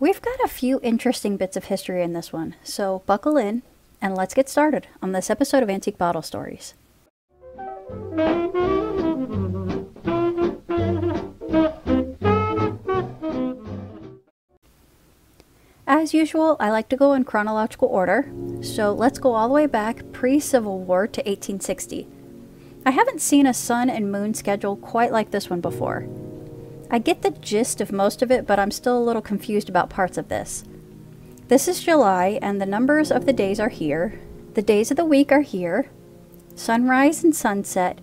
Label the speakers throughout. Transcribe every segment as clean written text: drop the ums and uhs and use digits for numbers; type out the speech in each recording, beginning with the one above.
Speaker 1: We've got a few interesting bits of history in this one, so buckle in and let's get started on this episode of Antique Bottle Stories. As usual, I like to go in chronological order, so let's go all the way back pre-Civil War to 1860. I haven't seen a sun and moon schedule quite like this one before. I get the gist of most of it, but I'm still a little confused about parts of this. This is July, and the numbers of the days are here. The days of the week are here. Sunrise and sunset.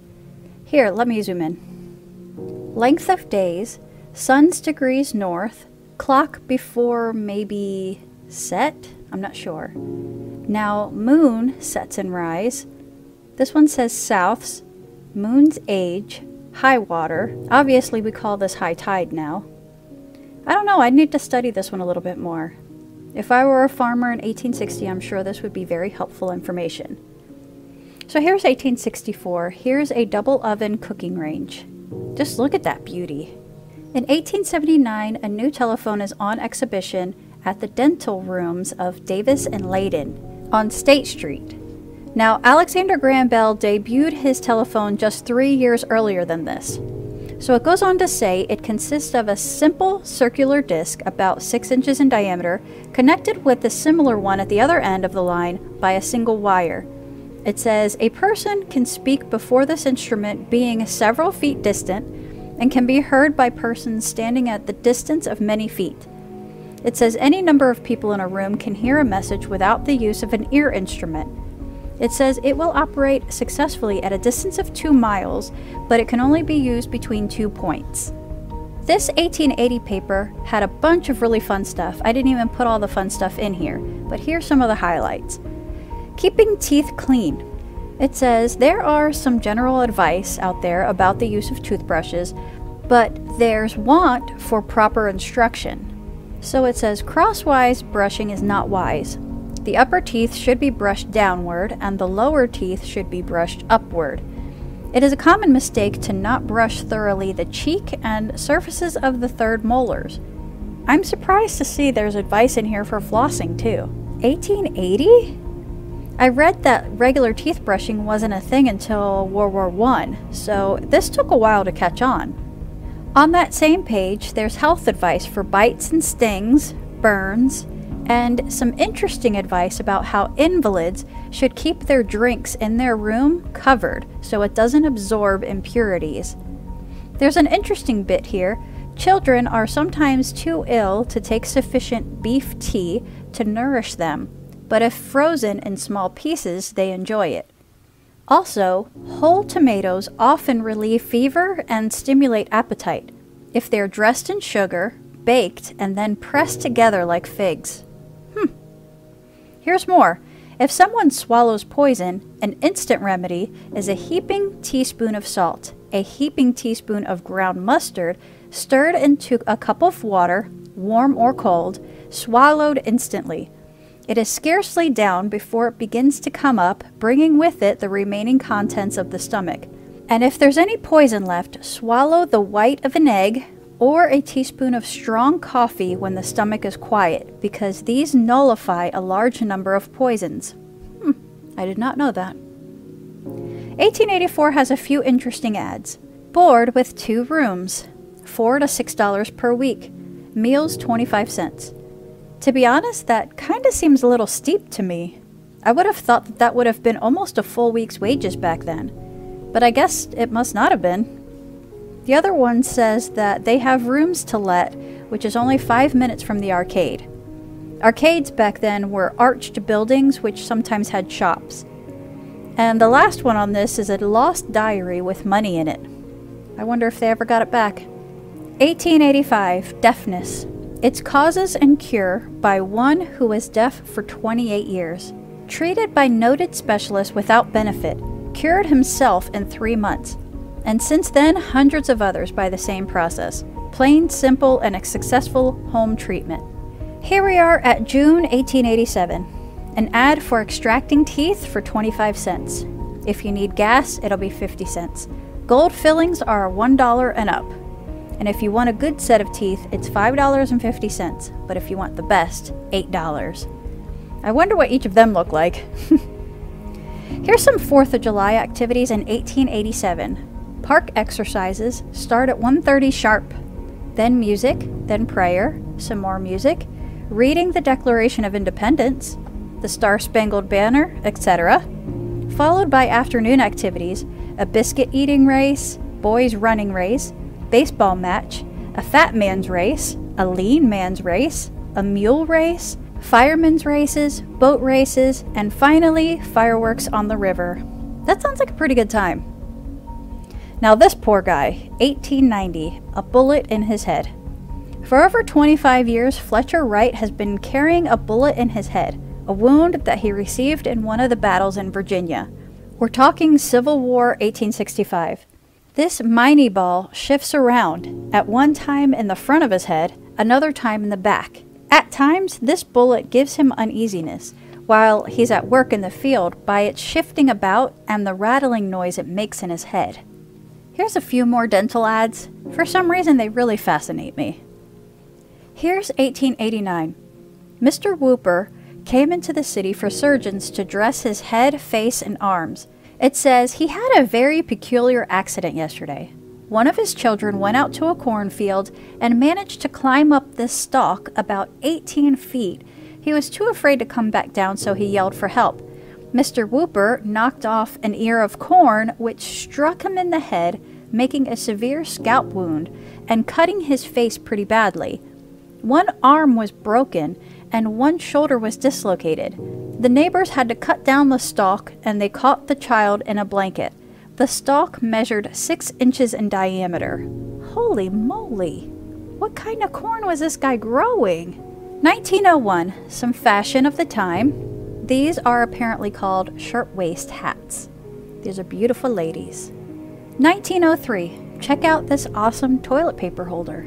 Speaker 1: Here, let me zoom in. Length of days. Sun's degrees north. Clock before maybe set? I'm not sure. Now, moon sets and rise. This one says souths. Moon's age. High water. Obviously, we call this high tide now. I don't know, I'd need to study this one a little bit more. If I were a farmer in 1860, I'm sure this would be very helpful information. So here's 1864. Here's a double oven cooking range. Just look at that beauty. In 1879, a new telephone is on exhibition at the dental rooms of Davis and Layden on State Street. Now, Alexander Graham Bell debuted his telephone just 3 years earlier than this. So it goes on to say it consists of a simple circular disc about 6 inches in diameter, connected with a similar one at the other end of the line by a single wire. It says, a person can speak before this instrument being several feet distant and can be heard by persons standing at the distance of many feet. It says any number of people in a room can hear a message without the use of an ear instrument. It says it will operate successfully at a distance of 2 miles, but it can only be used between 2 points. This 1880 paper had a bunch of really fun stuff. I didn't even put all the fun stuff in here, but here's some of the highlights. Keeping teeth clean. It says there are some general advice out there about the use of toothbrushes, but there's want for proper instruction. So it says crosswise brushing is not wise. The upper teeth should be brushed downward, and the lower teeth should be brushed upward. It is a common mistake to not brush thoroughly the cheek and surfaces of the third molars. I'm surprised to see there's advice in here for flossing too. 1880? I read that regular teeth brushing wasn't a thing until World War I, so this took a while to catch on. On that same page, there's health advice for bites and stings, burns, and some interesting advice about how invalids should keep their drinks in their room covered so it doesn't absorb impurities. There's an interesting bit here. Children are sometimes too ill to take sufficient beef tea to nourish them, but if frozen in small pieces, they enjoy it. Also, whole tomatoes often relieve fever and stimulate appetite if they're dressed in sugar, baked, and then pressed together like figs. Here's more. If someone swallows poison, an instant remedy is a heaping teaspoon of salt, a heaping teaspoon of ground mustard, stirred into a cup of water, warm or cold, swallowed instantly. It is scarcely down before it begins to come up, bringing with it the remaining contents of the stomach. And if there's any poison left, swallow the white of an egg, or a teaspoon of strong coffee when the stomach is quiet, because these nullify a large number of poisons. I did not know that. 1884 has a few interesting ads. Board with 2 rooms, $4 to $6 per week, meals 25 cents. To be honest, that kinda seems a little steep to me. I would have thought that that would have been almost a full week's wages back then, but I guess it must not have been. The other one says that they have rooms to let, which is only 5 minutes from the arcade. Arcades back then were arched buildings which sometimes had shops. And the last one on this is a lost diary with money in it. I wonder if they ever got it back. 1885, deafness. Its causes and cure by one who was deaf for 28 years. Treated by noted specialist without benefit. Cured himself in 3 months. And since then, hundreds of others by the same process. Plain, simple, and a successful home treatment. Here we are at June 1887. An ad for extracting teeth for 25 cents. If you need gas, it'll be 50 cents. Gold fillings are $1 and up. And if you want a good set of teeth, it's $5.50, but if you want the best, $8. I wonder what each of them look like. Here's some 4th of July activities in 1887. Park exercises start at 1:30 sharp. Then music, then prayer, some more music, reading the Declaration of Independence, the Star-Spangled Banner, etc. Followed by afternoon activities, a biscuit eating race, boys running race, baseball match, a fat man's race, a lean man's race, a mule race, firemen's races, boat races, and finally, fireworks on the river. That sounds like a pretty good time. Now this poor guy, 1890, a bullet in his head. For over 25 years, Fletcher Wright has been carrying a bullet in his head, a wound that he received in one of the battles in Virginia. We're talking Civil War 1865. This Miney ball shifts around, at one time in the front of his head, another time in the back. At times, this bullet gives him uneasiness while he's at work in the field by its shifting about and the rattling noise it makes in his head. Here's a few more dental ads. For some reason, they really fascinate me. Here's 1889. Mr. Whooper came into the city for surgeons to dress his head, face, and arms. It says he had a very peculiar accident yesterday. One of his children went out to a cornfield and managed to climb up this stalk about 18 feet. He was too afraid to come back down, so he yelled for help. Mr. Whooper knocked off an ear of corn, which struck him in the head, making a severe scalp wound and cutting his face pretty badly. One arm was broken and one shoulder was dislocated. The neighbors had to cut down the stalk and they caught the child in a blanket. The stalk measured 6 inches in diameter. Holy moly! What kind of corn was this guy growing? 1901, some fashion of the time. These are apparently called shirtwaist hats. These are beautiful ladies. 1903, check out this awesome toilet paper holder.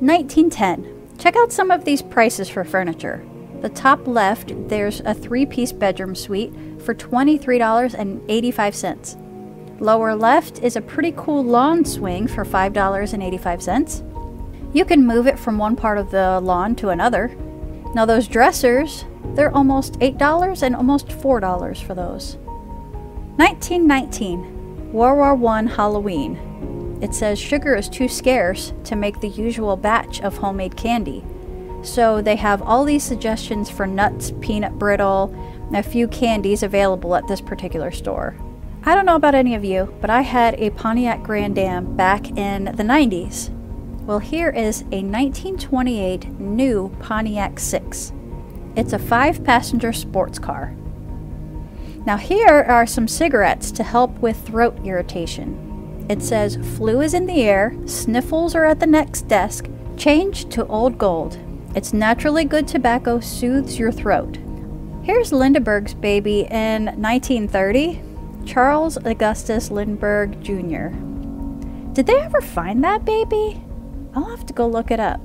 Speaker 1: 1910, check out some of these prices for furniture. The top left, there's a 3-piece bedroom suite for $23.85. Lower left is a pretty cool lawn swing for $5.85. You can move it from one part of the lawn to another. Now those dressers, they're almost $8 and almost $4 for those. 1919, World War I Halloween. It says sugar is too scarce to make the usual batch of homemade candy. So they have all these suggestions for nuts, peanut brittle, and a few candies available at this particular store. I don't know about any of you, but I had a Pontiac Grand Am back in the 90s. Well, here is a 1928 new Pontiac 6. It's a 5-passenger sports car. Now here are some cigarettes to help with throat irritation. It says, flu is in the air, sniffles are at the next desk, change to Old Gold. It's naturally good tobacco, soothes your throat. Here's Lindbergh's baby in 1930, Charles Augustus Lindbergh Jr. Did they ever find that baby? I'll have to go look it up.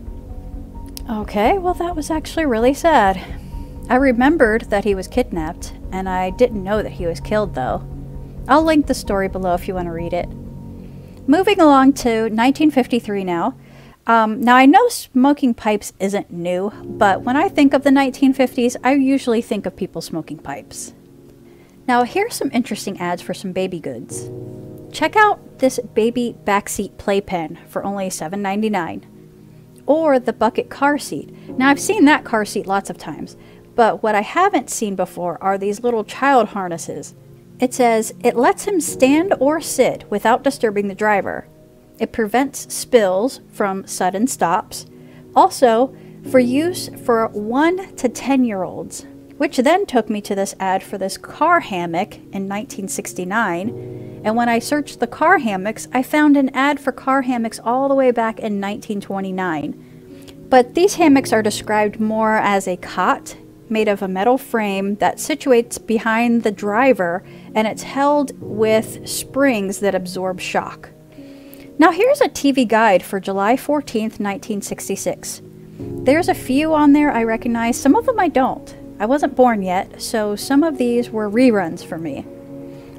Speaker 1: Okay, well that was actually really sad. I remembered that he was kidnapped, and I didn't know that he was killed though. I'll link the story below if you want to read it. Moving along to 1953 now. Now I know smoking pipes isn't new, but when I think of the 1950s, I usually think of people smoking pipes. Now here's some interesting ads for some baby goods. Check out this baby backseat playpen for only $7.99. Or the bucket car seat. Now I've seen that car seat lots of times, but what I haven't seen before are these little child harnesses. It says, it lets him stand or sit without disturbing the driver. It prevents spills from sudden stops. Also, for use for 1 to 10-year-olds. Which then took me to this ad for this car hammock in 1969. And when I searched the car hammocks, I found an ad for car hammocks all the way back in 1929. But these hammocks are described more as a cot made of a metal frame that situates behind the driver, and it's held with springs that absorb shock. Now here's a TV guide for July 14th, 1966. There's a few on there I recognize, some of them I don't. I wasn't born yet, so some of these were reruns for me.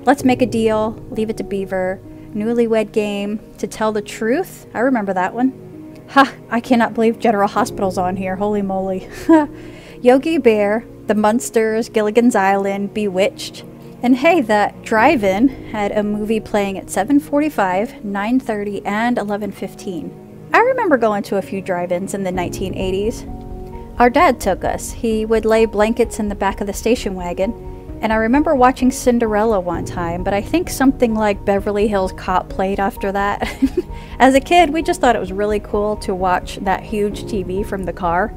Speaker 1: Let's Make a Deal, Leave It to Beaver, Newlywed Game, To Tell the Truth. I remember that one. Ha! I cannot believe General Hospital's on here. Holy moly. Yogi Bear, The Munsters, Gilligan's Island, Bewitched. And hey, that drive-in had a movie playing at 7:45, 9:30, and 11:15. I remember going to a few drive-ins in the 1980s. Our dad took us. He would lay blankets in the back of the station wagon. And I remember watching Cinderella one time, but I think something like Beverly Hills Cop played after that. As a kid, we just thought it was really cool to watch that huge TV from the car.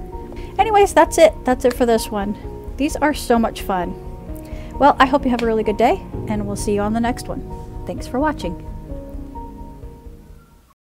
Speaker 1: Anyways, that's it. That's it for this one. These are so much fun. Well, I hope you have a really good day, and we'll see you on the next one. Thanks for watching.